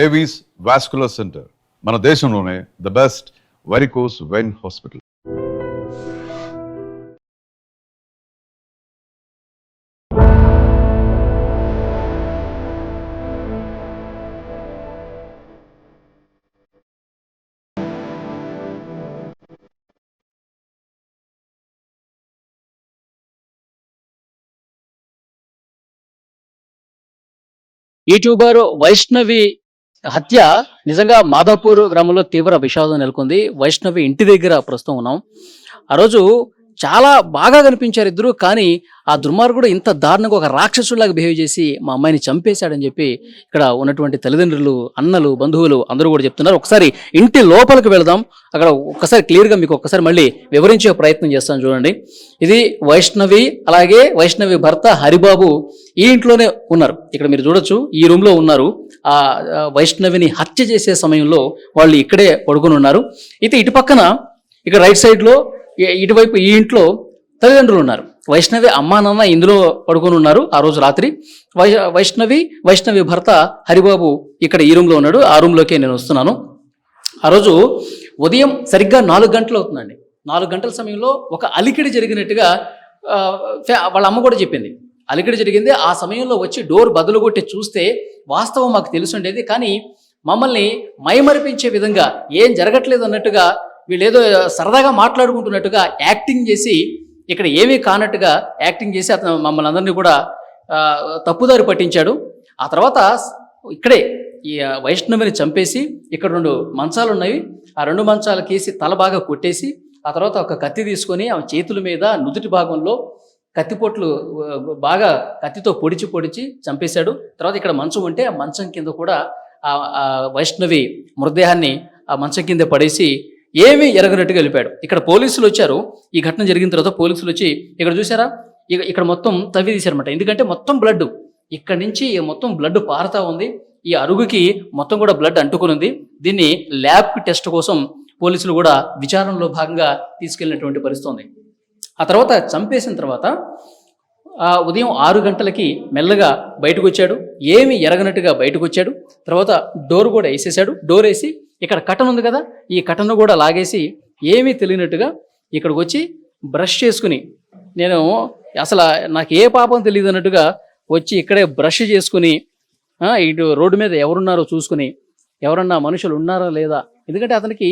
Avis vascular centre మన దేశంలోనే the best varicose vein hospital. YouTuber Vaishnavi హత్య నిజంగా మాదాపూర్ గ్రామంలో తీవ్ర విషాదం నెలకొంది. వైష్ణవి ఇంటి దగ్గర ప్రస్తుతం ఉన్నాం. ఆ రోజు చాలా బాగా కనిపించారు ఇద్దరు. కానీ ఆ దుర్మార్గుడు ఇంత దారుణంగా ఒక రాక్షసులాగా బిహేవ్ చేసి మా అమ్మాయిని చంపేశాడని చెప్పి ఇక్కడ ఉన్నటువంటి తల్లిదండ్రులు, అన్నలు, బంధువులు అందరూ కూడా చెప్తున్నారు. ఒకసారి ఇంటి లోపలికి వెళదాం. అక్కడ ఒక్కసారి క్లియర్గా మీకు ఒక్కసారి మళ్ళీ వివరించే ప్రయత్నం చేస్తాను చూడండి. ఇది వైష్ణవి, అలాగే వైష్ణవి భర్త హరిబాబు ఈ ఇంట్లోనే ఉన్నారు. ఇక్కడ మీరు చూడొచ్చు, ఈ రూమ్ లో ఉన్నారు. ఆ వైష్ణవిని హత్య చేసే సమయంలో వాళ్ళు ఇక్కడే పడుకుని ఉన్నారు. అయితే ఇటు పక్కన ఇక్కడ రైట్ సైడ్ లో ఇటువైపు ఈ ఇంట్లో తల్లిదండ్రులు ఉన్నారు. వైష్ణవి అమ్మా నాన్న ఇందులో పడుకొని ఉన్నారు ఆ రోజు రాత్రి. వైష్ణవి భర్త హరిబాబు ఇక్కడ ఈ రూమ్లో ఉన్నాడు. ఆ రూమ్లోకే నేను వస్తున్నాను. ఆ రోజు ఉదయం సరిగ్గా 4 గంటలు అవుతుందండి. 4 గంటల సమయంలో ఒక అలికిడి జరిగినట్టుగా వాళ్ళ అమ్మ కూడా చెప్పింది. అలికిడి జరిగింది. ఆ సమయంలో వచ్చి డోర్ బదులు కొట్టి చూస్తే వాస్తవం మాకు తెలుసుండేది. కానీ మమ్మల్ని మైమరిపించే విధంగా ఏం జరగట్లేదు అన్నట్టుగా వీళ్ళేదో సరదాగా మాట్లాడుకుంటున్నట్టుగా యాక్టింగ్ చేసి, ఇక్కడ ఏమీ కానట్టుగా యాక్టింగ్ చేసి అతను మమ్మల్ని అందరినీ కూడా తప్పుదారి పట్టించాడు. ఆ తర్వాత ఇక్కడే ఈ వైష్ణవిని చంపేసి ఇక్కడ 2 మంచాలు ఉన్నాయి. ఆ 2 మంచాలకేసి తల బాగా కొట్టేసి ఆ తర్వాత ఒక కత్తి తీసుకొని ఆమె చేతుల మీద నుదుటి భాగంలో కత్తిపోట్లు బాగా కత్తితో పొడిచి చంపేశాడు. తర్వాత ఇక్కడ మంచం ఉంటే ఆ మంచం కింద కూడా ఆ వైష్ణవి మృతదేహాన్ని ఆ మంచం కింద పడేసి ఏమీ ఎరగనట్టుగా వెళ్ళిపోయాడు. ఇక్కడ పోలీసులు వచ్చారు. ఈ ఘటన జరిగిన తర్వాత పోలీసులు వచ్చి ఇక్కడ చూసారా, ఇక్కడ మొత్తం తవ్వి తీశారనమాట. ఎందుకంటే మొత్తం బ్లడ్ ఇక్కడి నుంచి మొత్తం బ్లడ్ పారుతా ఉంది. ఈ అరుగుకి మొత్తం కూడా బ్లడ్ అంటుకుని ఉంది. దీన్ని ల్యాబ్ టెస్ట్ కోసం పోలీసులు కూడా విచారణలో భాగంగా తీసుకెళ్ళినటువంటి పరిస్థితి ఉంది. ఆ తర్వాత చంపేసిన తర్వాత ఉదయం 6 గంటలకి మెల్లగా బయటకు వచ్చాడు. ఏమి ఎరగనట్టుగా బయటకు వచ్చాడు. తర్వాత డోర్ కూడా వేసేసాడు. డోర్ వేసి ఇక్కడ కటన్ ఉంది కదా, ఈ కటన్ కూడా లాగేసి ఏమీ తెలియనట్టుగా ఇక్కడికి వచ్చి బ్రష్ చేసుకుని, నేను అసలు నాకు ఏ పాపం తెలియదు అన్నట్టుగా వచ్చి ఇక్కడే బ్రష్ చేసుకుని ఇటు రోడ్డు మీద ఎవరున్నారో చూసుకుని ఎవరన్నా మనుషులు ఉన్నారా లేదా, ఎందుకంటే అతనికి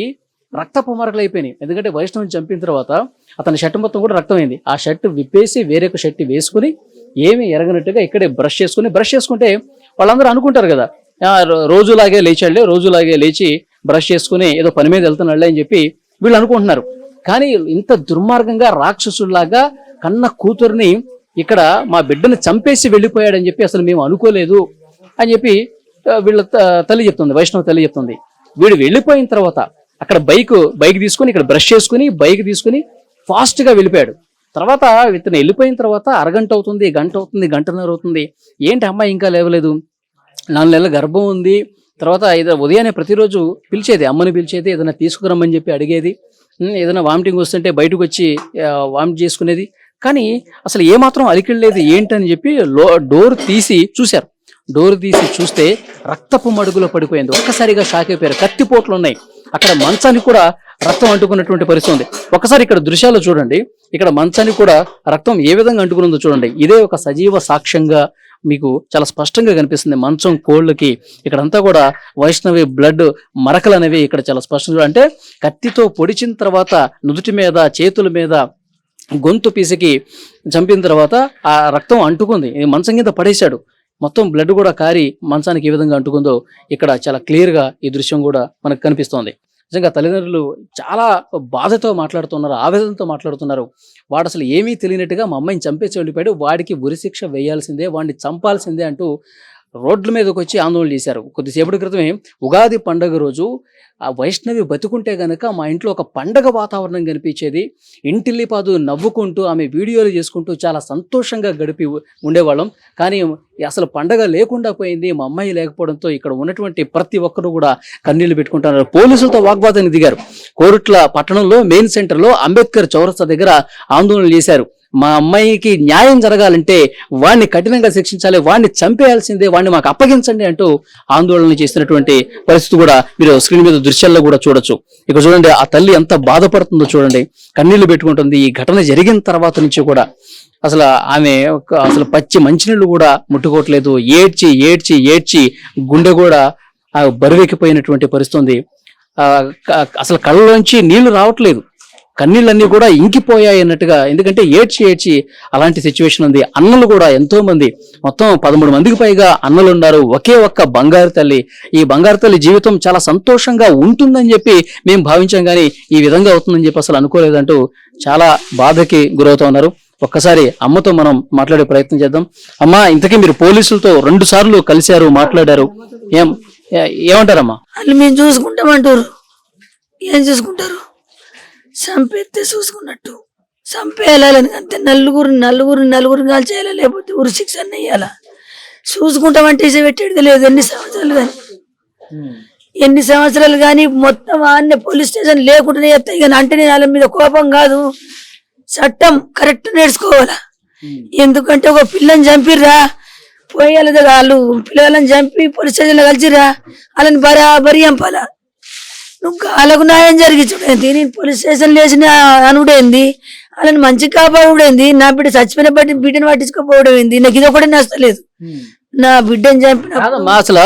రక్తపు మరకలు అయిపోయినాయి. ఎందుకంటే వైష్ణవిని చంపిన తర్వాత అతని షర్ట్ మొత్తం కూడా రక్తమైంది. ఆ షర్ట్ విప్పేసి వేరొక షర్ట్ వేసుకుని ఏమీ ఎరగనట్టుగా ఇక్కడే బ్రష్ చేసుకుంటే వాళ్ళందరూ అనుకుంటారు కదా, రోజులాగే లేచి బ్రష్ చేసుకుని ఏదో పని మీద వెళ్తున్నాళ్ళే అని చెప్పి వీళ్ళు అనుకుంటున్నారు. కానీ ఇంత దుర్మార్గంగా రాక్షసుల్లాగా కన్న కూతుర్ని ఇక్కడ మా బిడ్డను చంపేసి వెళ్ళిపోయాడని చెప్పి అసలు మేము అనుకోలేదు అని చెప్పి వీళ్ళ తల్లి చెప్తుంది, వైష్ణవి తల్లి చెప్తుంది. వీడు వెళ్ళిపోయిన తర్వాత అక్కడ బైక్ తీసుకుని ఇక్కడ బ్రష్ చేసుకుని బైక్ తీసుకుని ఫాస్ట్గా వెళ్ళిపోయాడు. తర్వాత ఇతను వెళ్ళిపోయిన తర్వాత అరగంట అవుతుంది, గంట అవుతుంది, గంటన్నర అవుతుంది. ఏంటి అమ్మాయి ఇంకా లేవలేదు, 4 నెలల గర్భం ఉంది. తర్వాత ఉదయాన్నే ప్రతిరోజు పిలిచేది, అమ్మని పిలిచేది, ఏదైనా తీసుకురమ్మని చెప్పి అడిగేది. ఏదైనా వామిటింగ్ వస్తుంటే బయటకు వచ్చి వామిట్ చేసుకునేది. కానీ అసలు ఏమాత్రం అలికిడి లేదు ఏంటని చెప్పి డోర్ తీసి చూశారు. డోర్ తీసి చూస్తే రక్తపు మడుగులో పడిపోయింది. ఒక్కసారిగా షాక్ అయిపోయారు. కత్తిపోట్లు ఉన్నాయి. అక్కడ మంచానికి కూడా రక్తం అంటుకున్నటువంటి పరిస్థితి ఉంది. ఒకసారి ఇక్కడ దృశ్యాలు చూడండి. ఇక్కడ మంచానికి కూడా రక్తం ఏ విధంగా అంటుకున్నదో చూడండి. ఇదే ఒక సజీవ సాక్ష్యంగా మీకు చాలా స్పష్టంగా కనిపిస్తుంది. మంచం కోళ్ళకి ఇక్కడంతా కూడా వైష్ణవి బ్లడ్ మరకలు అనేవి ఇక్కడ చాలా స్పష్టంగా, అంటే కత్తితో పొడిచిన తర్వాత నుదుటి మీద, చేతుల మీద, గొంతు పీసికి చంపిన తర్వాత ఆ రక్తం అంటుకుంది. మంచం కింద పడేశాడు. మొత్తం బ్లడ్ కూడా కారి మంచానికి ఏ విధంగా అంటుకుందో ఇక్కడ చాలా క్లియర్గా ఈ దృశ్యం కూడా మనకు కనిపిస్తోంది. నిజంగా తల్లిదండ్రులు చాలా బాధతో మాట్లాడుతున్నారు, ఆవేదనతో మాట్లాడుతున్నారు. వాడు అసలు ఏమీ తెలియనట్టుగా మా అమ్మాయిని చంపేసి వెళ్ళిపోయాడు, వాడికి ఉరిశిక్ష వేయాల్సిందే, వాడిని చంపాల్సిందే అంటూ రోడ్ల మీదకి వచ్చి ఆందోళన చేశారు. కొద్దిసేపటి క్రితమే ఉగాది పండుగ రోజు ఆ వైష్ణవి బతుకుంటే గనక మా ఇంట్లో ఒక పండగ వాతావరణం కనిపించేది. ఇంటిల్లిపాదు నవ్వుకుంటూ ఆమె వీడియోలు చేసుకుంటూ చాలా సంతోషంగా గడిపి ఉండేవాళ్ళం. కానీ అసలు పండగ లేకుండా పోయింది. మా అమ్మాయి లేకపోవడంతో ఇక్కడ ఉన్నటువంటి ప్రతి ఒక్కరు కూడా కన్నీళ్లు పెట్టుకుంటున్నారు. పోలీసులతో వాగ్వాదానికి దిగారు. కోరుట్ల పట్టణంలో మెయిన్ సెంటర్లో అంబేద్కర్ చౌరస్తా దగ్గర ఆందోళన చేశారు. మా అమ్మాయికి న్యాయం జరగాలంటే వాడిని కఠినంగా శిక్షించాలి, వాడిని చంపేయాల్సిందే, వాడిని మాకు అప్పగించండి అంటూ ఆందోళన చేస్తున్నటువంటి పరిస్థితి కూడా మీరు స్క్రీన్ మీద దృశ్యాల్లో కూడా చూడొచ్చు. ఇక చూడండి ఆ తల్లి ఎంత బాధపడుతుందో చూడండి, కన్నీళ్లు పెట్టుకుంటుంది. ఈ ఘటన జరిగిన తర్వాత నుంచి కూడా అసలు ఆమె అసలు పచ్చి మంచినీళ్ళు కూడా ముట్టుకోవట్లేదు. ఏడ్చి ఏడ్చి ఏడ్చి గుండె కూడా బరువెక్కిపోయినటువంటి పరిస్థితి ఉంది. అసలు కళ్ళలోంచి నీళ్లు రావట్లేదు, కన్నీళ్ళన్నీ కూడా ఇంకిపోయాయి అన్నట్టుగా. ఎందుకంటే ఏడ్చి ఏడ్చి అలాంటి సిచ్యువేషన్ ఉంది. అన్నలు కూడా ఎంతో మంది, మొత్తం 13 మందికి పైగా అన్నలు ఉన్నారు. ఒకే ఒక్క బంగారు తల్లి. ఈ బంగారు తల్లి జీవితం చాలా సంతోషంగా ఉంటుందని చెప్పి మేము భావించాం, కానీ ఈ విధంగా అవుతుందని చెప్పి అసలు అనుకోలేదంటూ చాలా బాధకి గురవుతా ఉన్నారు. ఒక్కసారి అమ్మతో మనం మాట్లాడే ప్రయత్నం చేద్దాం. అమ్మా, ఇంతకీ మీరు పోలీసులతో 2 సార్లు కలిశారు, మాట్లాడారు, ఏమంటారమ్మా? వాళ్ళు మేము చూసుకుంటామంటారు. ఏం చూసుకుంటారు? చంపేస్తే చూసుకున్నట్టు చంపేయాలని అంతే. నలుగురు కాల్చేయాలి, లేకపోతే ఉరి శిక్ష వేయాలా. చూసుకుంటామంటే ఇసే పెట్టేది లేదు. ఎన్ని సంవత్సరాలు కానీ మొత్తం ఆన్నే పోలీస్ స్టేషన్ లేకుండానే ఎత్తాయి. కానీ అంటే నేను వాళ్ళ మీద కోపం కాదు, చట్టం కరెక్ట్ నేర్చుకోవాలా. ఎందుకంటే ఒక పిల్లని చంపిర్రా, పోయాలి వాళ్ళు పిల్లలని చంపి పోలీస్ స్టేషన్లో కలిసిరా, వాళ్ళని బరాబరి చంపాలా. నువ్వు వాళ్ళకు న్యాయం జరిగించుడేంది, నేను పోలీస్ స్టేషన్ లేచిన అనుడేంది, వాళ్ళని మంచి కాపాడుడేంది, నా బిడ్డ చచ్చిపోయిన బిడ్డను పట్టించుకోపోవడం ఏంది, నాకు ఇది ఒకటే నచ్చలేదు. నా బిడ్డని చంపిన అసలు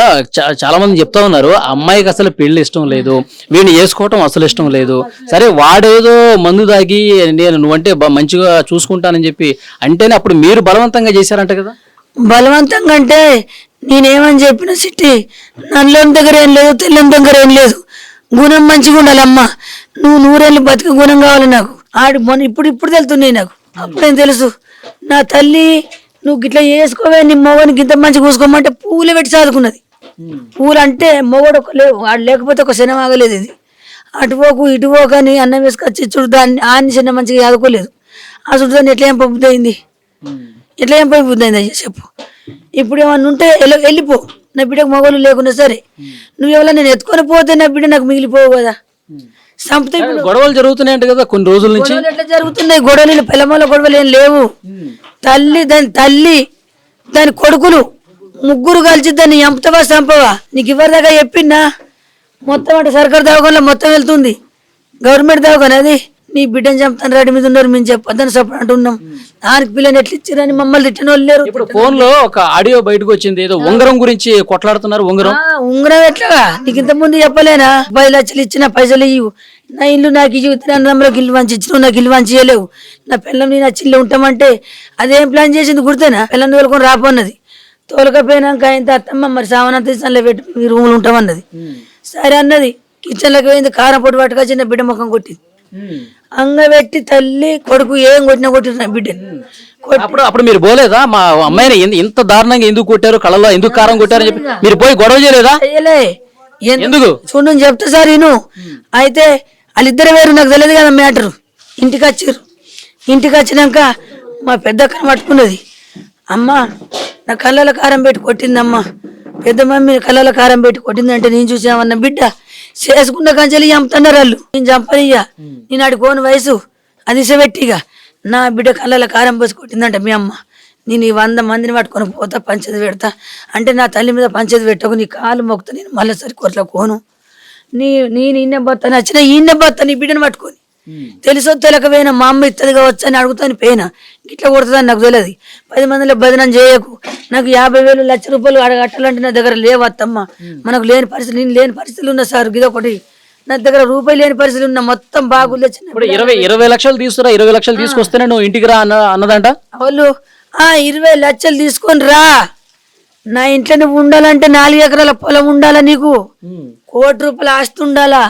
చాలా మంది చెప్తా ఉన్నారు, అమ్మాయికి అసలు పెళ్లి ఇష్టం లేదు, వీడిని వేసుకోవటం అసలు ఇష్టం లేదు. సరే వాడేదో మందు దాగి నువ్వంటే మంచిగా చూసుకుంటానని చెప్పి అంటేనే అప్పుడు మీరు బలవంతంగా చేశారంట కదా. బలవంతంగా అంటే నేనేమని చెప్పిన సిట్టి, నల్లని దగ్గర ఏం లేదు, తెల్లని దగ్గర ఏం లేదు, గుణం మంచిగా ఉండాలమ్మా. నువ్వు 100 ఏళ్ళు బతికి గుణం కావాలి నాకు. ఇప్పుడు తెలుతున్నాయి నాకు, అప్పుడేం తెలుసు. నా తల్లి నువ్వు గిట్లా చేసుకోవే, నీ మొగని గింత మంచిగా చూసుకోమంటే పూలు పెట్టి చదువుకున్నది. పూలు అంటే మొగడు ఒక లేవు, వాడు లేకపోతే ఒక శనం ఆగలేదు. ఇది అటుపోకు ఇటుపోకు అని అన్నం వేసుకొచ్చి చుడు దాన్ని ఆన్ని చిన్న మంచిగా చదువుకోలేదు. ఆ చుడు దాన్ని ఎట్లా ఏం బుద్ధి అయింది, ఎట్లా ఏం బుద్ధి అయింది అయ్యా చెప్పు. ఇప్పుడు ఏమన్నా ఉంటే వెళ్ళిపో, నా బిడ్డకు మగవాళ్ళు లేకుండా సరే. నువ్వు ఎవరైనా నేను ఎత్తుకొని పోతే నా బిడ్డ నాకు మిగిలిపోవు కదా. సంపద గొడవలు జరుగుతున్నాయంట కదా కొన్ని రోజుల నుంచి. ఎట్లా జరుగుతున్నాయి గొడవలు? పిల్లమల గొడవలు ఏం లేవు. తల్లి దాని కొడుకులు 3 కలిసి దాన్ని ఎంపుతావా చంపవా? నీకు ఇవ్వదాకా చెప్పిందా? మొత్తం అంటే సర్కారు దవాఖానలో మొత్తం వెళ్తుంది, గవర్నమెంట్ దవాఖాన. అది నీ బిడ్డను చంపుతాను రెడీ మీద ఉన్నారు, మేము చెప్పొద్దని సపోర్ట్ అంటున్నాం. దానికి పిల్లని ఎట్లా ఇచ్చారని మమ్మల్ని తిట్టిన వాళ్ళు లేరు. ఇప్పుడు ఫోన్ లో ఒక ఆడియో బయటకు వచ్చింది, ఏదో ఉంగరం గురించి కొట్లాడుతున్నారు. ఉంగరం ఎట్లా? నీకు ఇంత ముందు చెప్పలేనా? 10 లక్షలు ఇచ్చిన పైసలు ఇవ్వు, నా ఇల్లు నాకు ఇవ్వడానికి ఇల్లు మంచి ఇచ్చినావు, నాకు ఇల్లు మంచి ఇవ్వలేవు, నా పిల్లం నేను ఆ చిల్లు ఉంటామంటే అదేం ప్లాన్ చేసింది గుర్తేనా? పిల్లని తోలుకొని రాపన్నది. తోలకపోయినాక ఆయన అత్తమ్మ మరి సామానంత ఇస్తానులే పెట్టి మీ రూములు ఉంటామన్నది. సరే అన్నది. కిచెన్లోకి పోయింది, కారం పొట్టు పట్టుకొచ్చి నా బిడ్డ ముఖం కొట్టింది. అంగబెట్టి తల్లి కొడుకు ఏం కొట్టినా కొట్టిన బిడ్డని. అప్పుడు మీరు పోలేదా? మా అమ్మాయిని ఇంత దారుణంగా ఎందుకు కొట్టారు, కళ్ళలో ఎందుకు కారం కొట్టారని చెప్పి మీరు పోయి గొడవ చేయలేదా? ఎందుకు చూడు చెప్తా సార్ నేను. అయితే వాళ్ళిద్దరు వేరు, నాకు తెలియదు కదా మ్యాటరు. ఇంటికి వచ్చారు. ఇంటికి వచ్చినాక మా పెద్ద అక్కని పట్టుకున్నది. అమ్మ నా కళ్ళలో కారం పెట్టి కొట్టిందమ్మా, పెద్ద మమ్మీ కళ్ళలో కారం పెట్టి కొట్టిందంటే నేను చూసామన్న బిడ్డ చేసుకున్న కంచెలు చంపుతున్నారు వాళ్ళు. నేను చంపనియ్యా, నేను ఆడి కోని వయసు అది ఇసబెట్టిగా నా బిడ్డ కళ్ళలో కారం పోసి కొట్టిందంట మీ అమ్మ. నేను ఈ 100 మందిని పట్టుకొని పోతా, పంచది పెడతా అంటే నా తల్లి మీద పంచది పెట్టకు, నీ కాలు మొక్కుతా, నేను మళ్ళీ సరి కొట్ల కోను. నేను ఈయన బత్తా నచ్చిన ఈయన బత్తా నీ బిడ్డను పట్టుకొని. తెలుసో తెలకపోయినా మా అమ్మ ఇత్తది కావచ్చు అని అడుగుతాను పోయినా, ఇట్లా కొడుతుందని నాకు తెలియదు. 10 మందిలో బదనం చేయకు. నాకు 50,000 లక్ష రూపాయలు అడగట్టాలంటే నా దగ్గర లేవత్తమ్మ. మనకు లేని పరిస్థితి, నేను లేని పరిస్థితులు ఉన్నా సార్. ఇదొకటి నా దగ్గర రూపాయి లేని పరిస్థితులు ఉన్నా, మొత్తం బాగులే. 20 లక్షలు తీసుకురా, 20 లక్షలు తీసుకొస్తేనే నువ్వు ఇంటికి రా అన్నదంట వాళ్ళు. 20 లక్షలు తీసుకొని రా, నా ఇంట్లో నువ్వు ఉండాలంటే 4 ఎకరాల పొలం ఉండాలా, నీకు 1 కోటి రూపాయల ఆస్తి ఉండాలా.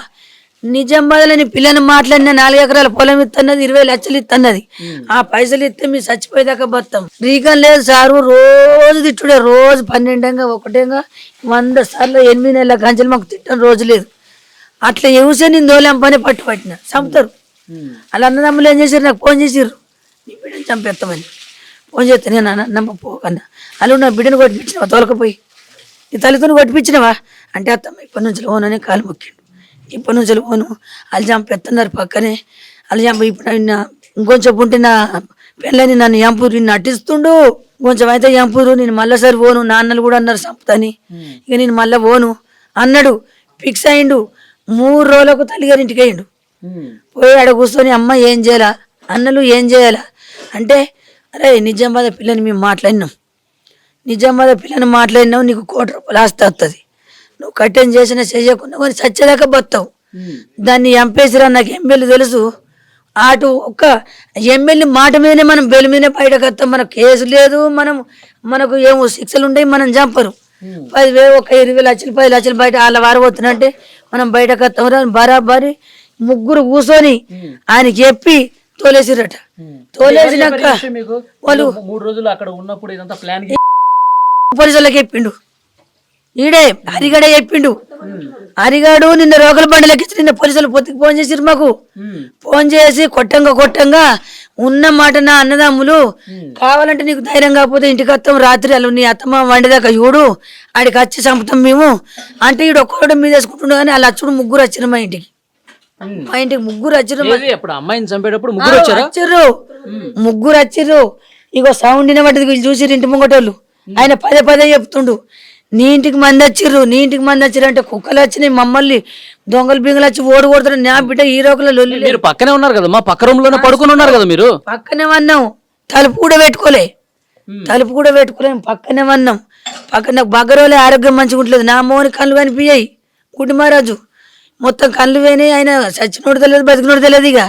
నిజం బదులని పిల్లని మాట్లాడిన 4 ఎకరాల పొలం ఇస్తున్నది, 20 లక్షలు ఇస్తున్నది. ఆ పైసలు ఇస్తే మీరు చచ్చిపోయేదాకా బతాం. రీకం లేదు సారు, రోజు తిట్టుడే, రోజు 12 ఒకటేగా 100 సార్లు 8 నెలల కంచెలు మాకు తిట్టని రోజు లేదు. అట్లా ఎవసే నేను దోలేం పని పట్టిన చంపుతారు. వాళ్ళ అన్నదమ్ములు ఏం చేశారు, నాకు ఫోన్ చేసిర్రు, నీ బిడ్డను చంపేస్తామని ఫోన్ చేస్తే నేను నమ్మపోకన్నా. వాళ్ళు నా బిడ్డను కొట్టిపించినవా, తోలకపోయి నీ తల్లితో కొట్టిపించినవా అంటే అత్తమ్మ ఇప్పటి నుంచి లోనని కాలు మొక్కిండు. ఇప్పటి నుంచి పోను, వాళ్ళు చంపేస్తున్నారు పక్కనే. వాళ్ళు చంప ఇప్పుడు ఇంకొంచెం ఉంటే నా పిల్లని నన్ను ఎంపూరు నటిస్తుండు, కొంచెం అయితే ఎంపూరు, నేను మళ్ళీసారి పోను, నాన్నలు కూడా అన్నారు చంపుతాని, ఇక నేను మళ్ళీ పోను అన్నాడు. ఫిక్స్ అయిండు. 3 రోజులకు తల్లిగారి ఇంటికి అయ్యిండు. పోయి ఆడ కూర్చొని అమ్మ ఏం చేయాలా, అన్నలు ఏం చేయాలా అంటే, అరే నిజామాబాద్ పిల్లని మేము మాట్లాడినాం, నిజామాబాద్ పిల్లని మాట్లాడినావు, నీకు 1 కోటి రూపాయలు ఆస్తి వస్తుంది, నువ్వు కట్టెం చేసినా చేయకుండా కానీ చచ్చేదాకా బతావు, దాన్ని ఎంపేసిరా, నాకు ఎమ్మెల్యే తెలుసు, అటు ఒక్క ఎమ్మెల్యే మాట మీదనే మనం బెయిల్ మీదనే బయటకు వస్తాం, మనకు కేసు లేదు, మనకు ఏమో శిక్షలు ఉండవు, మనం చంపరు. 10,000 ఒక 20 లక్షలు 10 లక్షలు బయట వాళ్ళ వారబోతున్నంటే మనం బయటకు వస్తాం. బరాబరి 3 కూర్చొని ఆయనకి చెప్పి తోలేసిరట. తోలేసినాక వాళ్ళు 3 రోజులు అక్కడ ఉన్నప్పుడు ఇదంతా ప్లాన్ పోలీసులకు చెప్పిండు, ఈడే హరిగాడే చెప్పిండు. హరిగాడు నిన్న రోగుల బండిలోకి ఇచ్చి నిన్న పోలీసులు పొత్తికి ఫోన్ చేసిరు మాకు. ఫోన్ చేసి కొట్టంగా ఉన్న మాట, నా అన్నదమ్ములు కావాలంటే నీకు ధైర్యం కాకపోతే ఇంటికి వస్తాం, రాత్రి అలా నీ అత్తమ్మ వండిదాకా చూడు, ఆడికి వచ్చి చంపుతాం మేము అంటే, ఈడు ఒక్కడు మీద వేసుకుంటుండే కానీ వాళ్ళ అచ్చుడు 3 వచ్చిరు మా ఇంటికి. మా ఇంటికి 3 వచ్చిరు. అప్పుడు అమ్మాయిని చంపేటప్పుడు 3 వచ్చారు. 3 వచ్చిర్రు. ఇగో సౌండ్ వినబడ్డది, వీళ్ళు చూసిరు ఇంటి ముంగటోళ్ళు. ఆయన పదే చెప్తుండు, నీ ఇంటికి మంది వచ్చిర్రు, నీ ఇంటికి మంది వచ్చిర్రు అంటే, కుక్కలు వచ్చినాయి మమ్మల్ని దొంగలు బింగలు వచ్చి కొడతారు, నా బిడ్డ ఈ రోగుల లొల్లి. మీరు పక్కనే ఉన్నారు కదా, మా పక్క రూమ్ లోనే పడుకుని ఉన్నారు కదా మీరు. పక్కనే వన్నాం, తలుపు కూడా పెట్టుకోలే, పక్కనే వన్నాం. పక్కన నాకు బగ్గరోలే ఆరోగ్యం మంచిగా ఉంటుంది, నా మోని కళ్ళు కనిపించాయి. గుడ్డి మహారాజు మొత్తం కళ్ళు పోయినాయి, ఆయన చచ్చినోడు తెలియదు బతికినోడు తెలియదు. ఇక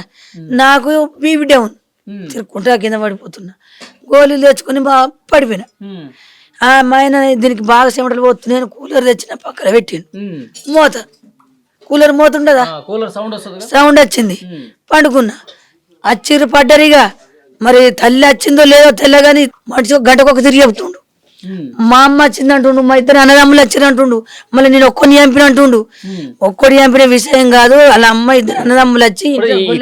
నాకు బీపీ డౌన్, తిరుక్కుంటా కింద పడిపోతున్నా, గోళీలు తెచ్చుకొని బాగా పడిపోయినా. మా ఆయన దీనికి బాగా చెమటలు పోతుంది, నేను కూలర్ తెచ్చిన పక్కన పెట్టిండు. మూత కూలర్ మూత ఉండదా, సౌండ్ వచ్చింది, పండుకున్నా. వచ్చిర్రు పడ్డరిగా, మరి తల్లి వచ్చిందో లేదో తెల్లగాని మనిషి గంటకొక తిరిగి చెప్తుండు. మా అమ్మ వచ్చింది అంటుండు, మా ఇద్దరు అన్నదమ్ములు వచ్చిరు అంటుండు, మళ్ళీ నేను ఒక్కడిని చంపిన అంటుండు. ఒక్కడి చంపిన విషయం కాదు, వాళ్ళ అమ్మ ఇద్దరు అన్నదమ్ములు వచ్చి.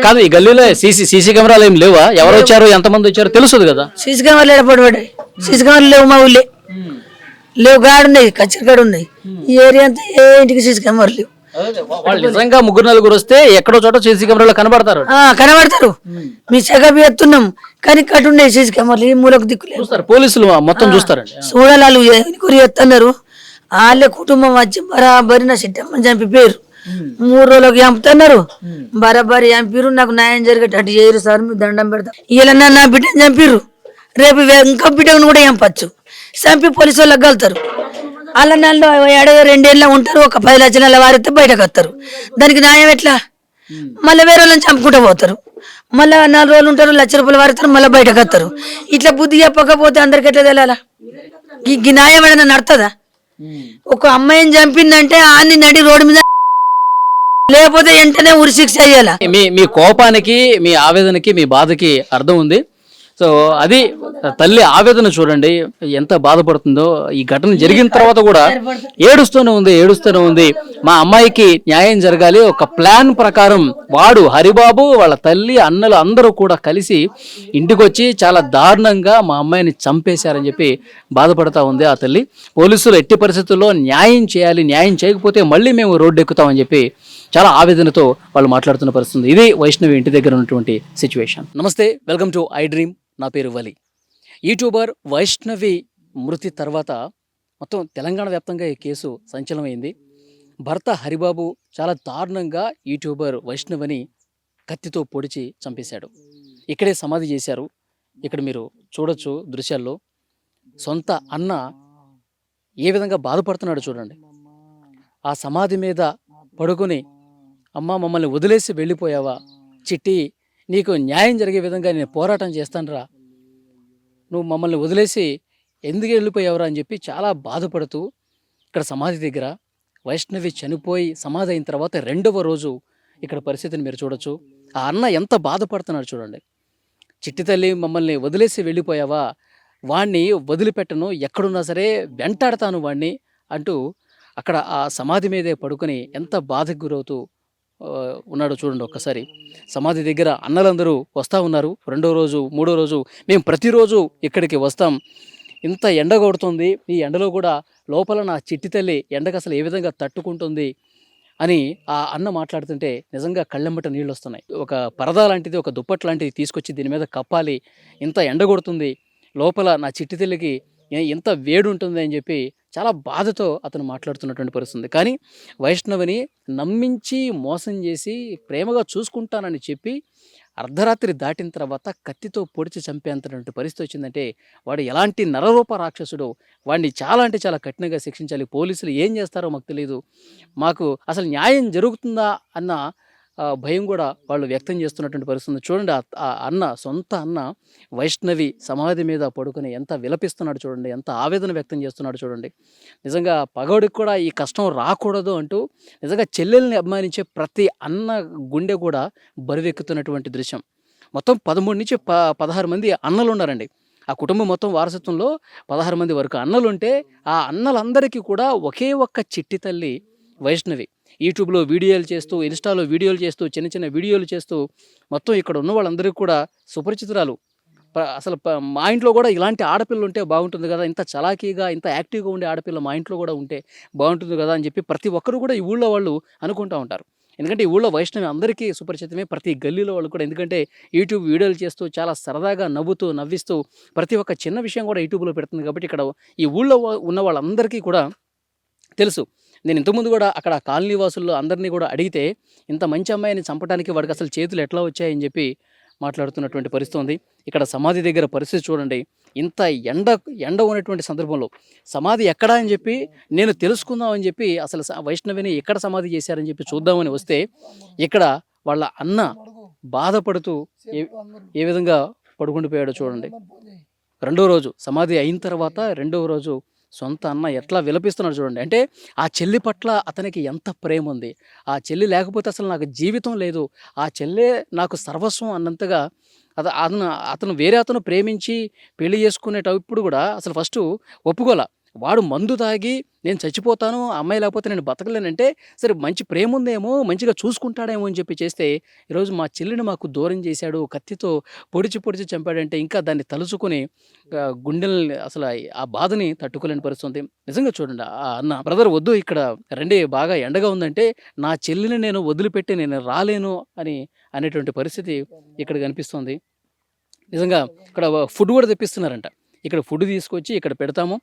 కాదు, ఈ గల్లీలో సీసీ కెమెరాలు ఏం లేవా? ఎవరు వచ్చారు, ఎంతమంది వచ్చారు తెలుసు కదా. సీసీ కెమెరాలు ఏర్పడి సీసీ కెమెరాలు లేవు, మా ఊళ్ళే లేవు, గాడున్నాయి, కచ్చరికాడు ఉన్నాయి. ఈ ఏరియా అంతా ఏ ఇంటికి సీసీ కెమెరాలు లేవు. వాళ్ళు నిజంగా 3-4 వస్తే ఎక్కడో చోట సీసీ కెమెరాలు కనబడతారు. మీ చెకప్ ఎత్తున్నాం కానీ కట్టుండే సీసీ కెమెరాలు ఈ మూలకు దిక్కులేదు. పోలీసులు మొత్తం చూస్తారండి, చూడాలి. వాళ్ళు ఎన్నికూరి ఎత్తన్నారు, వాళ్ళే కుటుంబం వచ్చి బరాబరి నా చిట్టమ్మని చంపిపోయారు. 3 రోజులకు చంపుతున్నారు, బరాబరి చంపిరు. నాకు న్యాయం జరిగేటట్టు చేయరు సార్, మీరు దండం పెడతారు. ఇలా నా బిడ్డని చంపిరు, రేపు ఇంకో బిడ్డను కూడా చంపచ్చు, చంపి పోలీసు వాళ్ళకి కలుతారు. వాళ్ళ నెలలో 2 ఏళ్ళ ఉంటారు, ఒక 10 లక్షల వారితే బయటకు వస్తారు. దానికి న్యాయం ఎట్లా? మళ్ళీ వేరే వాళ్ళని చంపుకుంటూ పోతారు, మళ్ళీ 4 రోజులు ఉంటారు, ₹1,00,000 వారిస్తారు, మళ్ళీ బయటకు వస్తారు. ఇట్లా బుద్ధి చెప్పకపోతే అందరికి ఎట్లా తెలియాలా? ఈ న్యాయం ఏమైనా నడుతుందా? ఒక అమ్మాయిని చంపిందంటే ఆన్ని నడి రోడ్డు మీద, లేకపోతే వెంటనే ఉరి శిక్ష అయ్యాలా. మీ కోపానికి, మీ ఆవేదనకి, మీ బాధకి అర్థం ఉంది. సో అది తల్లి ఆవేదన చూడండి, ఎంత బాధపడుతుందో. ఈ ఘటన జరిగిన తర్వాత కూడా ఏడుస్తూనే ఉంది. మా అమ్మాయికి న్యాయం జరగాలి, ఒక ప్లాన్ ప్రకారం వాడు హరిబాబు, వాళ్ళ తల్లి, అన్నలు అందరూ కూడా కలిసి ఇంటికి వచ్చి చాలా దారుణంగా మా అమ్మాయిని చంపేశారని చెప్పి బాధపడతా ఉంది ఆ తల్లి. పోలీసులు ఎట్టి పరిస్థితుల్లో న్యాయం చేయాలి, న్యాయం చేయకపోతే మళ్ళీ మేము రోడ్డు ఎక్కుతామని చెప్పి చాలా ఆవేదనతో వాళ్ళు మాట్లాడుతున్న పరిస్థితి. ఇది వైష్ణవి ఇంటి దగ్గర ఉన్నటువంటి సిచ్యువేషన్. నమస్తే, వెల్కమ్ టు ఐ డ్రీమ్. నా పేరు వలి. యూట్యూబర్ వైష్ణవి మృతి తర్వాత మొత్తం తెలంగాణ వ్యాప్తంగా ఈ కేసు సంచలనమైంది. భర్త హరిబాబు చాలా దారుణంగా యూట్యూబర్ వైష్ణవిని కత్తితో పొడిచి చంపేశాడు. ఇక్కడే సమాధి చేశారు. ఇక్కడ మీరు చూడొచ్చు దృశ్యాల్లో. సొంత అన్న ఏ విధంగా బాధపడుతున్నాడు చూడండి. ఆ సమాధి మీద పడుకొని, అమ్మ మమ్మల్ని వదిలేసి వెళ్ళిపోయావా చిట్టి, నీకు న్యాయం జరిగే విధంగా నేను పోరాటం చేస్తానురా, నువ్వు మమ్మల్ని వదిలేసి ఎందుకు వెళ్ళిపోయావురా అని చెప్పి చాలా బాధపడుతూ ఇక్కడ సమాధి దగ్గర వైష్ణవి చనిపోయి సమాధి అయిన తర్వాత 2వ రోజు ఇక్కడ పరిస్థితిని మీరు చూడొచ్చు. ఆ అన్న ఎంత బాధపడుతున్నాడు చూడండి. చిట్టి తల్లి మమ్మల్ని వదిలేసి వెళ్ళిపోయావా, వాణ్ణి వదిలిపెట్టను, ఎక్కడున్నా సరే వెంటాడతాను వాణ్ణి అంటూ అక్కడ ఆ సమాధి మీదే పడుకొని ఎంత బాధకు గురవుతూ ఉన్నాడు చూడండి. ఒక్కసారి సమాధి దగ్గర అన్నలందరూ వస్తూ ఉన్నారు. 2వ రోజు 3వ రోజు మేము ప్రతిరోజు ఇక్కడికి వస్తాం, ఇంత ఎండ కొడుతుంది, ఈ ఎండలో కూడా లోపల నా చిట్టి తల్లి ఎండకు అసలు ఏ విధంగా తట్టుకుంటుంది అని ఆ అన్న మాట్లాడుతుంటే నిజంగా కళ్ళెమ్మట నీళ్ళు వస్తున్నాయి. ఒక పరదా లాంటిది, ఒక దుప్పటి లాంటిది తీసుకొచ్చి దీని మీద కప్పాలి. ఇంత ఎండ కొడుతుంది. లోపల నా చిట్టి తల్లికి ఇంత వేడి ఉంటుంది అని చెప్పి చాలా బాధతో అతను మాట్లాడుతున్నటువంటి పరిస్థితి ఉంది. కానీ వైష్ణవిని నమ్మించి, మోసం చేసి, ప్రేమగా చూసుకుంటానని చెప్పి అర్ధరాత్రి దాటిన తర్వాత కత్తితో పొడిచి చంపేంతటి పరిస్థితి వచ్చిందంటే వాడు ఎలాంటి నరరూప రాక్షసుడో వాడిని చాలా అంటే చాలా కఠినంగా శిక్షించాలి. పోలీసులు ఏం చేస్తారో మాకు తెలీదు. మాకు అసలు న్యాయం జరుగుతుందా అన్న భయం కూడా వాళ్ళు వ్యక్తం చేస్తున్నటువంటి పరిస్థితి ఉంది. చూడండి ఆ అన్న, సొంత అన్న వైష్ణవి సమాధి మీద పడుకొని ఎంత విలపిస్తున్నాడు చూడండి. ఎంత ఆవేదన వ్యక్తం చేస్తున్నాడు చూడండి. నిజంగా పగోడికి కూడా ఈ కష్టం రాకూడదు అంటూ నిజంగా చెల్లెల్ని అభిమానించే ప్రతి అన్న గుండె కూడా బరువెక్కుతున్నటువంటి దృశ్యం. మొత్తం 13 నుంచి 16 మంది అన్నలు ఉన్నారండి. ఆ కుటుంబం మొత్తం వారసత్వంలో 16 మంది వరకు అన్నలుంటే ఆ అన్నలందరికీ కూడా ఒకే ఒక్క చిట్టి తల్లి వైష్ణవి. యూట్యూబ్‌లో వీడియోలు చేస్తూ, ఇన్‌స్టాలో వీడియోలు చేస్తూ, చిన్న చిన్న వీడియోలు చేస్తూ మొత్తం ఇక్కడ ఉన్న వాళ్ళందరికీ కూడా సుపరిచితురాలు. అసలు మా ఇంట్లో కూడా ఇలాంటి ఆడపిల్ల ఉంటే బాగుంటుంది కదా! ఇంత చలాకీగా, ఇంత యాక్టివ్‌గా ఉండే ఆడపిల్ల మా ఇంట్లో కూడా ఉంటే బాగుంటుంది కదా! అని చెప్పి ప్రతి ఒక్కరు కూడా ఈ ఊళ్ళో వాళ్ళు అనుకుంటా ఉంటారు. ఎందుకంటే ఈ ఊళ్ళో వైష్ణవి అందరికీ సుపరిచితమే. ప్రతి గల్లీలో వాళ్ళు కూడా ఎందుకంటే యూట్యూబ్ వీడియోలు చేస్తూ చాలా సరదాగా నవ్వుతూ, నవ్విస్తూ ప్రతి ఒక్క చిన్న విషయం కూడా యూట్యూబ్‌లో పెడుతుంది కాబట్టి ఇక్కడ ఈ ఊళ్ళో ఉన్న వాళ్ళందరికీ కూడా తెలుసు. నేను ఇంతకుముందు కూడా అక్కడ కాలనీ వాసుల్లో అందరినీ కూడా అడిగితే ఇంత మంచి అమ్మాయిని చంపడానికి వాడికి అసలు చేతులు ఎట్లా వచ్చాయని చెప్పి మాట్లాడుతున్నటువంటి పరిస్థితి ఉంది. ఇక్కడ సమాధి దగ్గర పరిస్థితి చూడండి. ఇంత ఎండ ఉన్నటువంటి సందర్భంలో సమాధి ఎక్కడా అని చెప్పి నేను తెలుసుకుందాం అని చెప్పి అసలు వైష్ణవిని ఎక్కడ సమాధి చేశారని చెప్పి చూద్దామని వస్తే ఇక్కడ వాళ్ళ అన్న బాధపడుతూ ఏ ఏ విధంగా పడుకుండిపోయాడో చూడండి. రెండో రోజు సమాధి అయిన తర్వాత రెండవ రోజు సొంత అన్న ఎట్లా విలపిస్తున్నాడు చూడండి. అంటే ఆ చెల్లి పట్ల అతనికి ఎంత ప్రేమ ఉంది. ఆ చెల్లి లేకపోతే అసలు నాకు జీవితం లేదు. ఆ చెల్లే నాకు సర్వస్వం అన్నంతగా అతను వేరే అతను ప్రేమించి పెళ్లి చేసుకునేటప్పుడు కూడా అసలు ఫస్టు ఒప్పుకోల. వాడు మందు తాగి నేను చచ్చిపోతాను, ఆ అమ్మాయి లేకపోతే నేను బతకలేనంటే సరే మంచి ప్రేమ ఉందేమో, మంచిగా చూసుకుంటాడేమో అని చెప్పి చేస్తే ఈరోజు మా చెల్లిని మాకు దూరం చేశాడు, కత్తితో పొడిచి చంపాడంటే ఇంకా దాన్ని తలుచుకొని గుండెల్ని అసలు ఆ బాధని తట్టుకోలేని పరిస్థితి ఉంది. నిజంగా చూడండి ఆ అన్న బ్రదర్ వద్దు ఇక్కడ రండి బాగా ఎండగా ఉందంటే నా చెల్లిని నేను వదిలిపెట్టి నేను రాలేను అని అనేటువంటి పరిస్థితి ఇక్కడ కనిపిస్తుంది. నిజంగా ఇక్కడ ఫుడ్ కూడా తెప్పిస్తున్నారంట. ఇక్కడ ఫుడ్ తీసుకొచ్చి ఇక్కడ పెడతాము.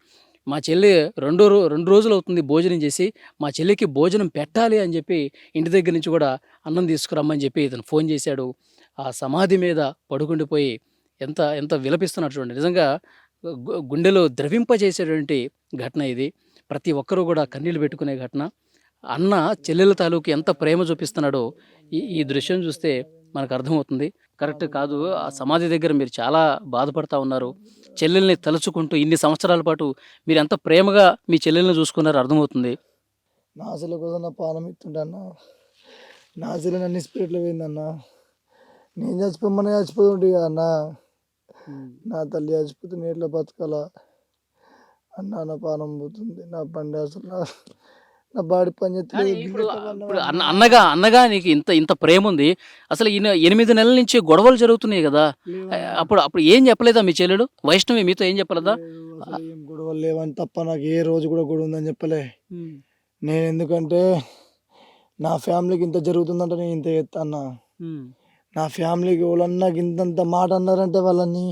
మా చెల్లి 2 రోజులు అవుతుంది భోజనం చేసి. మా చెల్లికి భోజనం పెట్టాలి అని చెప్పి ఇంటి దగ్గర నుంచి కూడా అన్నం తీసుకురమ్మని చెప్పి ఇతను ఫోన్ చేశాడు. ఆ సమాధి మీద పడుకుండిపోయి ఎంత ఎంత విలపిస్తున్నాడు చూడండి. నిజంగా గుండెలో ద్రవింపజేసేటువంటి ఘటన ఇది. ప్రతి ఒక్కరూ కూడా కన్నీళ్లు పెట్టుకునే ఘటన. అన్న చెల్లెల తాలూకు ఎంత ప్రేమ చూపిస్తున్నాడో ఈ ఈ దృశ్యం చూస్తే మనకు అర్థమవుతుంది. కరెక్ట్ కాదు. ఆ సమాధి దగ్గర మీరు చాలా బాధపడతా ఉన్నారు. చెల్లెల్ని తలుచుకుంటూ ఇన్ని సంవత్సరాల పాటు మీరు ఎంత ప్రేమగా మీ చెల్లెల్ని చూసుకున్నారో అర్థమవుతుంది. నా చెల్లె కోసం నా పానం ఇస్తుంటే అన్న, నా చెల్లె నన్ను స్పీడ్లో పోయిందన్న. నేను చచ్చిపోమని చచ్చిపోతుంటే అన్న, నా తల్లి చచ్చిపోతే నేను ఎట్లా బతకాలా అన్న, నా పానం పోతుంది. నా బండి అసలు నా బాడీ పని కానీ ఇప్పుడు ఇప్పుడు అన్నగా నీకు ఇంత ప్రేమ ఉంది. అసలు ఈయన 8 నెలల నుంచి గొడవలు జరుగుతున్నాయి కదా! అప్పుడు అప్పుడు ఏం చెప్పలేదా మీ చెల్లెలు? వైష్ణవి మీతో ఏం చెప్పలేదా? అసలు ఏం గొడవలు లేవని తప్ప నాకు ఏ రోజు కూడా గొడవ ఉందని చెప్పలే. నేను ఎందుకంటే నా ఫ్యామిలీకి ఇంత జరుగుతుందంటే నేను ఇంత చేస్తా అన్న. నా ఫ్యామిలీకి వాళ్ళన్నా ఇంతంత మాట అన్నారంటే వాళ్ళని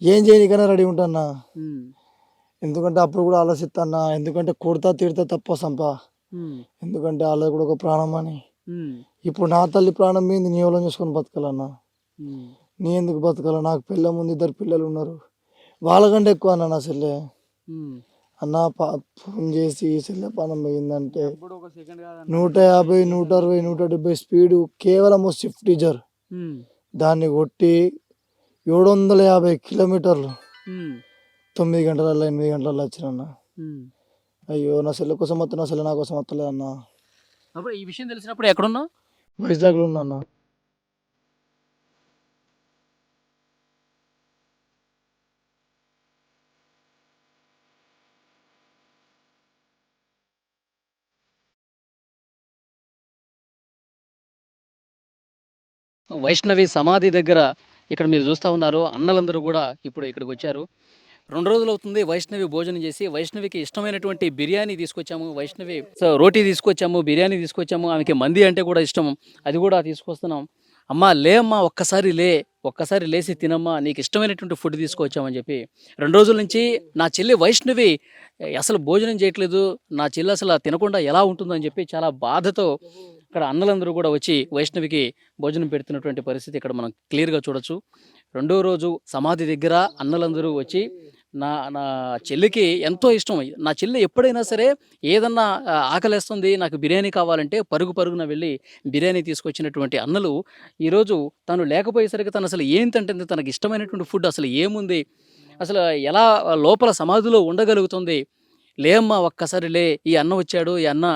ఏం చేయనికైనా రెడీ ఉంటాన్నా. ఎందుకంటే అప్పుడు కూడా ఆలోచిస్తాన్నా. ఎందుకంటే కొడతా తిడతా తప్ప సంప. ఎందుకంటే వాళ్ళకి కూడా ఒక ప్రాణం అని. ఇప్పుడు నా తల్లి ప్రాణం మీద నీ ఎవరో చూసుకొని బతకాలన్నా. నీ ఎందుకు బతకాల? నాకు పిల్ల ముందు 2 పిల్లలు ఉన్నారు. వాళ్ళకంటే ఎక్కువ అన్న నా చెల్లె. అన్న ఫోన్ చేసి చెల్లె ప్రాణం పోయిందంటే 150, 160, 170 స్పీడు కేవలం స్విఫ్ట్ డిజైర్ దాన్ని కొట్టి 750 కిలోమీటర్లు 9 గంటలలో 8 గంటలలో వచ్చినన్న. అయ్యో నా చెల్లె కోసం వస్తా, నా చెల్లె నా కోసం వస్తలేదన్న. అప్పుడు ఈ విషయం తెలిసినప్పుడు ఎక్కడున్నావు? వైజాగ్లో ఉన్నా అన్న. వైష్ణవి సమాధి దగ్గర ఇక్కడ మీరు చూస్తా ఉన్నారు. అన్నలందరూ కూడా ఇప్పుడు ఇక్కడికి వచ్చారు. 2 రోజులు అవుతుంది వైష్ణవి భోజనం చేసి. వైష్ణవికి ఇష్టమైనటువంటి బిర్యానీ తీసుకొచ్చాము. వైష్ణవి రోటీ తీసుకొచ్చాము, బిర్యానీ తీసుకొచ్చాము. ఆమెకి మంది అంటే కూడా ఇష్టం, అది కూడా తీసుకొస్తున్నాం. అమ్మా లే అమ్మా, ఒక్కసారి లేసి తినమ్మా, నీకు ఇష్టమైనటువంటి ఫుడ్ తీసుకొచ్చామని చెప్పి 2 రోజుల నుంచి నా చెల్లి వైష్ణవి అసలు భోజనం చేయట్లేదు, నా చెల్లి అసలు తినకుండా ఎలా ఉంటుందని చెప్పి చాలా బాధతో ఇక్కడ అన్నలందరూ కూడా వచ్చి వైష్ణవికి భోజనం పెడుతున్నటువంటి పరిస్థితి ఇక్కడ మనం క్లియర్గా చూడొచ్చు. 2వ రోజు సమాధి దగ్గర అన్నలందరూ వచ్చి నా నా చెల్లికి ఎంతో ఇష్టం. నా చెల్లి ఎప్పుడైనా సరే ఏదన్నా ఆకలేస్తుంది, నాకు బిర్యానీ కావాలంటే పరుగున వెళ్ళి బిర్యానీ తీసుకొచ్చినటువంటి అన్నలు ఈరోజు తను లేకపోయేసరికి తను అసలు ఏంటంటే తనకి ఇష్టమైనటువంటి ఫుడ్ అసలు ఏముంది, అసలు ఎలా లోపల సమాధిలో ఉండగలుగుతుంది. లేమ్మా ఒక్కసారి లే, ఈ అన్న వచ్చాడు, ఈ అన్న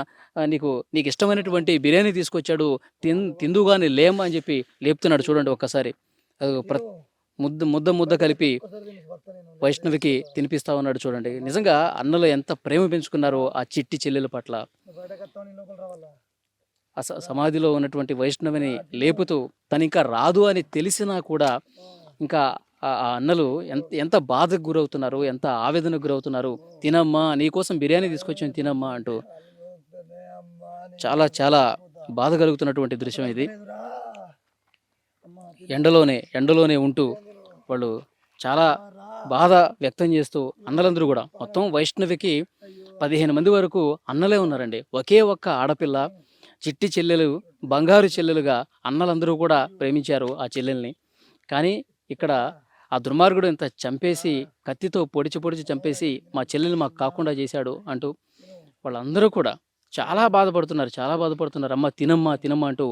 నీకు ఇష్టమైనటువంటి బిర్యానీ తీసుకొచ్చాడు, తిందుగాని లేమ్మా అని చెప్పి లేపుతున్నాడు. చూడండి ఒక్కసారి ముద్ద కలిపి వైష్ణవికి తినిపిస్తా ఉన్నాడు. చూడండి నిజంగా అన్నలు ఎంత ప్రేమ పెంచుకున్నారో ఆ చిట్టి చెల్లెల పట్ల. సమాధిలో ఉన్నటువంటి వైష్ణవిని లేపుతూ తను ఇంకా రాదు అని తెలిసినా కూడా ఇంకా ఆ అన్నలు ఎంత బాధకు గురవుతున్నారు, ఎంత ఆవేదనకు గురవుతున్నారు. తినమ్మా, నీకోసం బిర్యానీ తీసుకొచ్చాను తినమ్మా అంటూ చాలా చాలా బాధ కలుగుతున్నటువంటి దృశ్యం ఇది. ఎండలోనే ఉంటూ వాళ్ళు చాలా బాధ వ్యక్తం చేస్తూ అన్నలందరూ కూడా మొత్తం వైష్ణవికి 15 మంది వరకు అన్నలే ఉన్నారండి. ఒకే ఒక్క ఆడపిల్ల, చిట్టి చెల్లెలు, బంగారు చెల్లెలుగా అన్నలందరూ కూడా ప్రేమించారు ఆ చెల్లెల్ని. కానీ ఇక్కడ ఆ దుర్మార్గుడు ఇంత చంపేసి, కత్తితో పొడిచి చంపేసి మా చెల్లెల్ని మాకు కాకుండా చేశాడు అంటూ వాళ్ళందరూ కూడా చాలా బాధపడుతున్నారు. అమ్మ తినమ్మా అంటూ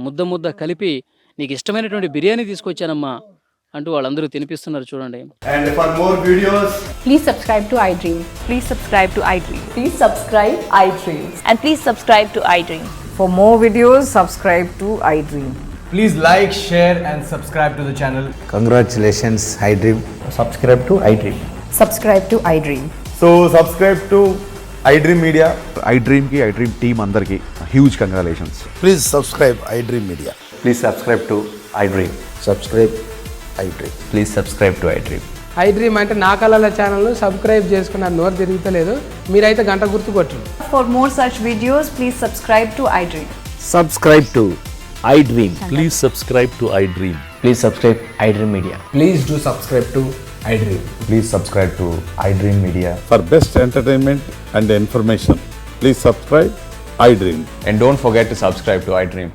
ముద్ద కలిపి నీకు ఇష్టమైనటువంటి బిర్యానీ తీసుకొచ్చానమ్మా అంటూ వాళ్ళందరూ తినిపిస్తున్నారు. చూడండి. And for more videos, please subscribe to iDream. Please subscribe to iDream. Please subscribe iDream. And please subscribe to iDream. For more videos, subscribe to iDream. please like, share and subscribe to the channel. Congratulations, iDream. Subscribe to iDream. Subscribe to iDream. So subscribe to iDream Media. iDream ki iDream team andarki huge congratulations. Please subscribe iDream Media. Please subscribe to iDream. Subscribe iDream. Please subscribe to iDream. iDream అంటే నా కళల channel subscribe చేసుకున్నారు, నోరు తిరుగుతలేదు, మీరైతే గంట గుర్తు కొట్టండి. For more such videos, please subscribe to iDream. Subscribe to iDream. Please subscribe to iDream. Please subscribe iDream Media. Please do subscribe to iDream. Please subscribe to iDream Media. For best entertainment and information, please subscribe iDream. And don't forget to subscribe to iDream.